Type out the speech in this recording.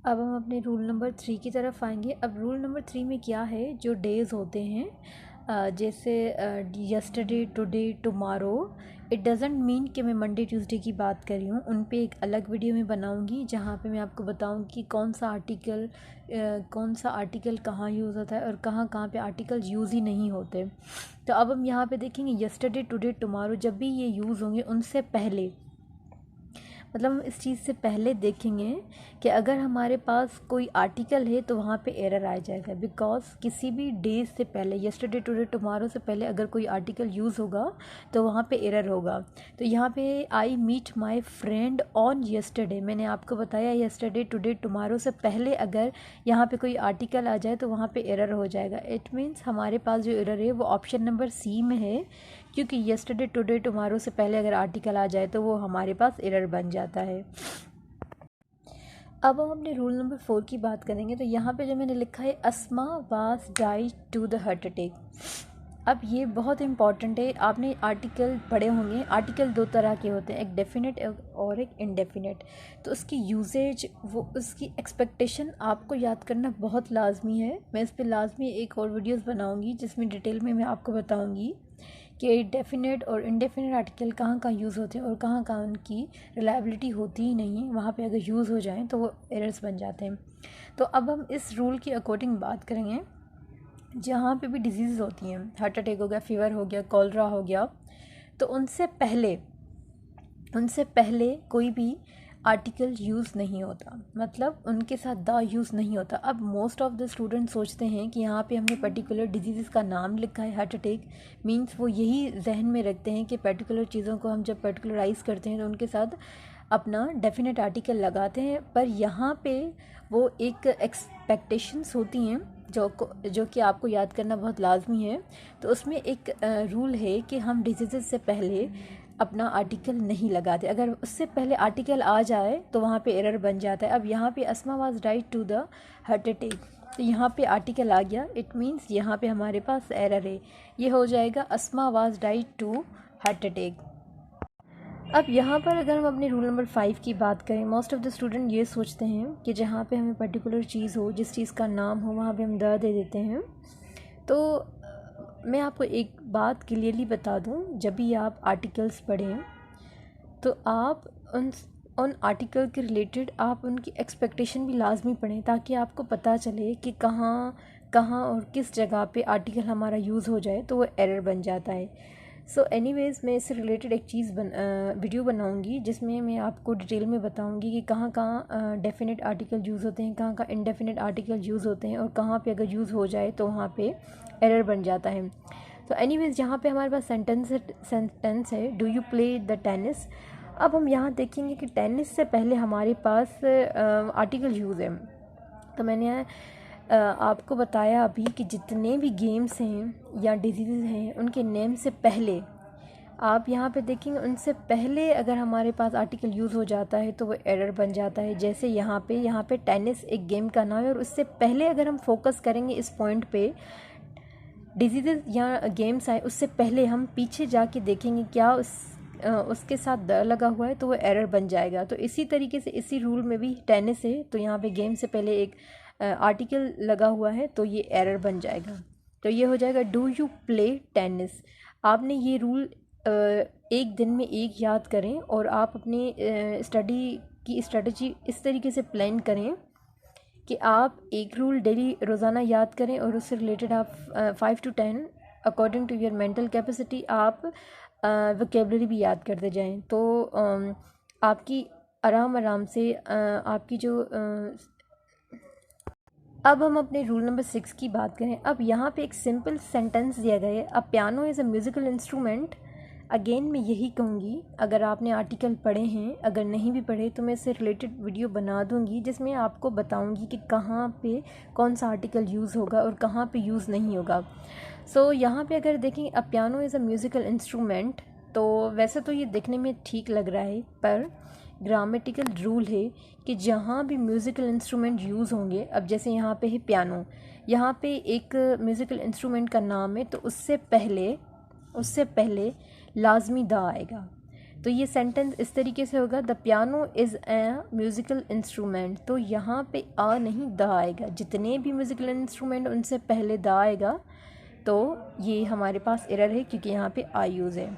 अब हम अपने रूल नंबर 3 की तरफ आएंगे। अब रूल नंबर 3 में क्या है, जो डेज़ होते हैं जैसे yesterday, today, tomorrow, it doesn't mean कि मैं मंडे ट्यूसडे की बात कर रही हूँ। उन पे एक अलग वीडियो में बनाऊँगी जहाँ पे मैं आपको बताऊँगी कि कौन सा आर्टिकल कहाँ यूज़ होता है और कहाँ कहाँ पे आर्टिकल यूज़ ही नहीं होते। तो अब हम यहाँ पे देखेंगे यस्टरडे, टुडे, टुमारो जब भी ये यूज़ होंगे उनसे पहले, मतलब हम इस चीज़ से पहले देखेंगे कि अगर हमारे पास कोई आर्टिकल है तो वहाँ पे एरर आ जाएगा। बिकॉज किसी भी डे से पहले, यस्टरडे, टुडे, टुमारो से पहले अगर कोई आर्टिकल यूज़ होगा तो वहाँ पे एरर होगा। तो यहाँ पे I meet my friend on yesterday, मैंने आपको बताया यस्टरडे, टुडे, टुमारो से पहले अगर यहाँ पे कोई आर्टिकल आ जाए तो वहाँ पे एरर हो जाएगा। इट मीन्स हमारे पास जो एरर है वो ऑप्शन नंबर सी में है, क्योंकि यस्टरडे, टुडे, टुमारो से पहले अगर आर्टिकल आ जाए तो वो हमारे पास एरर बन जाता है। अब हम अपने रूल नंबर 4 की बात करेंगे। तो यहाँ पे जो मैंने लिखा है Asma was died to the heart attack. अब ये बहुत इंपॉर्टेंट है, आपने आर्टिकल पढ़े होंगे। आर्टिकल दो तरह के होते हैं, एक डेफिनेट और एक इनडेफिनेट। तो उसकी यूजेज, वो उसकी एक्सपेक्टेशन आपको याद करना बहुत लाजमी है। मैं इस पर लाजमी एक और वीडियोस बनाऊंगी जिसमें डिटेल में मैं आपको बताऊंगी कि डेफिनेट और इनडेफिनेट आर्टिकल कहाँ कहाँ यूज़ होते हैं और कहाँ कहाँ उनकी रिलायबिलिटी होती ही नहीं है। वहाँ पे अगर यूज़ हो जाएं तो वो एरर्स बन जाते हैं। तो अब हम इस रूल की अकॉर्डिंग बात करेंगे। जहाँ पे भी डिजीज़ होती हैं, हार्ट अटैक हो गया, फीवर हो गया, कॉलरा हो गया, तो उनसे पहले कोई भी आर्टिकल यूज़ नहीं होता, मतलब उनके साथ द यूज़ नहीं होता। अब मोस्ट ऑफ द स्टूडेंट सोचते हैं कि यहाँ पे हमने पर्टिकुलर डिजीज़ का नाम लिखा है, हार्ट अटैक मींस वो यही जहन में रखते हैं कि पर्टिकुलर चीज़ों को हम जब पर्टिकुलराइज करते हैं तो उनके साथ अपना डेफिनेट आर्टिकल लगाते हैं। पर यहाँ पे वो एक एक्सपेक्टेशंस होती हैं जो कि आपको याद करना बहुत लाजमी है। तो उसमें एक रूल है कि हम डिजीज़ से पहले अपना आर्टिकल नहीं लगाते। अगर उससे पहले आर्टिकल आ जाए तो वहाँ पे एरर बन जाता है। अब यहाँ पे Asma was died to the heart attack, तो यहाँ पे आर्टिकल आ गया, इट मीन्स यहाँ पे हमारे पास एरर है। ये हो जाएगा Asma was died to heart attack. अब यहाँ पर अगर हम अपने रूल नंबर 5 की बात करें, मोस्ट ऑफ़ द स्टूडेंट ये सोचते हैं कि जहाँ पे हमें पर्टिकुलर चीज़ हो, जिस चीज़ का नाम हो, वहाँ पे हम द दे देते हैं। तो मैं आपको एक बात क्लियरली बता दूँ, जब भी आप आर्टिकल्स पढ़ें तो आप उन आर्टिकल के रिलेटेड आप उनकी एक्सपेक्टेशन भी लाजमी पढ़ें, ताकि आपको पता चले कि कहाँ कहाँ और किस जगह पे आर्टिकल हमारा यूज़ हो जाए तो वो एरर बन जाता है। सो एनीवेज़ मैं इससे रिलेटेड एक वीडियो बनाऊंगी जिसमें मैं आपको डिटेल में बताऊंगी कि कहाँ कहाँ डेफिनेट आर्टिकल यूज़ होते हैं, कहाँ कहाँ इनडेफिनेट आर्टिकल यूज़ होते हैं और कहाँ पे अगर यूज़ हो जाए तो वहाँ पे एरर बन जाता है। तो एनीवेज़ यहाँ पे हमारे पास सेंटेंस है, do you play the tennis. अब हम यहाँ देखेंगे कि टेनिस से पहले हमारे पास आर्टिकल यूज़ है। तो मैंने आपको बताया अभी कि जितने भी गेम्स हैं या डिजीज़ हैं उनके नेम से पहले आप यहाँ पे देखेंगे, उनसे पहले अगर हमारे पास आर्टिकल यूज़ हो जाता है तो वो एरर बन जाता है। जैसे यहाँ पे टेनिस एक गेम का नाम है और उससे पहले अगर हम फोकस करेंगे इस पॉइंट पे, डिजीज़ या गेम्स आए उससे पहले हम पीछे जाके देखेंगे क्या उसके साथ द लगा हुआ है तो वो एरर बन जाएगा। तो इसी तरीके से इसी रूल में भी टेनिस है तो यहाँ पे गेम से पहले एक आर्टिकल लगा हुआ है तो ये एरर बन जाएगा। तो ये हो जाएगा डू यू प्ले टेनिस। आपने ये रूल एक दिन में एक याद करें और आप अपनी स्टडी की स्ट्रेटजी इस तरीके से प्लान करें कि आप एक रूल डेली रोज़ाना याद करें और उससे रिलेटेड आप 5 to 10 according to your mental capacity आप वोकेबलरी भी याद करते जाएं। तो आपकी आराम से आपकी जो अब हम अपने रूल नंबर 6 की बात करें। अब यहाँ पे एक सिंपल सेंटेंस दिया गया है, a piano is a musical instrument. Again मैं यही कहूँगी, अगर आपने आर्टिकल पढ़े हैं, अगर नहीं भी पढ़े तो मैं इससे रिलेटेड वीडियो बना दूँगी जिसमें आपको बताऊँगी कि कहाँ पे कौन सा आर्टिकल यूज़ होगा और कहाँ पे यूज़ नहीं होगा। सो यहाँ पे अगर देखें a piano is a musical instrument, तो वैसे तो ये देखने में ठीक लग रहा है, पर ग्रामेटिकल रूल है कि जहाँ भी म्यूज़िकल इंस्ट्रूमेंट यूज़ होंगे, अब जैसे यहाँ पे है पियानो, यहाँ पे एक म्यूज़िकल इंस्ट्रूमेंट का नाम है तो उससे पहले लाजमी द आएगा। तो ये सेंटेंस इस तरीके से होगा, the piano is a musical instrument. तो यहाँ पे आ नहीं द आएगा, जितने भी म्यूज़िकल इंस्ट्रूमेंट उनसे पहले द आएगा। तो ये हमारे पास एरर है क्योंकि यहाँ पे आई यूज़ है।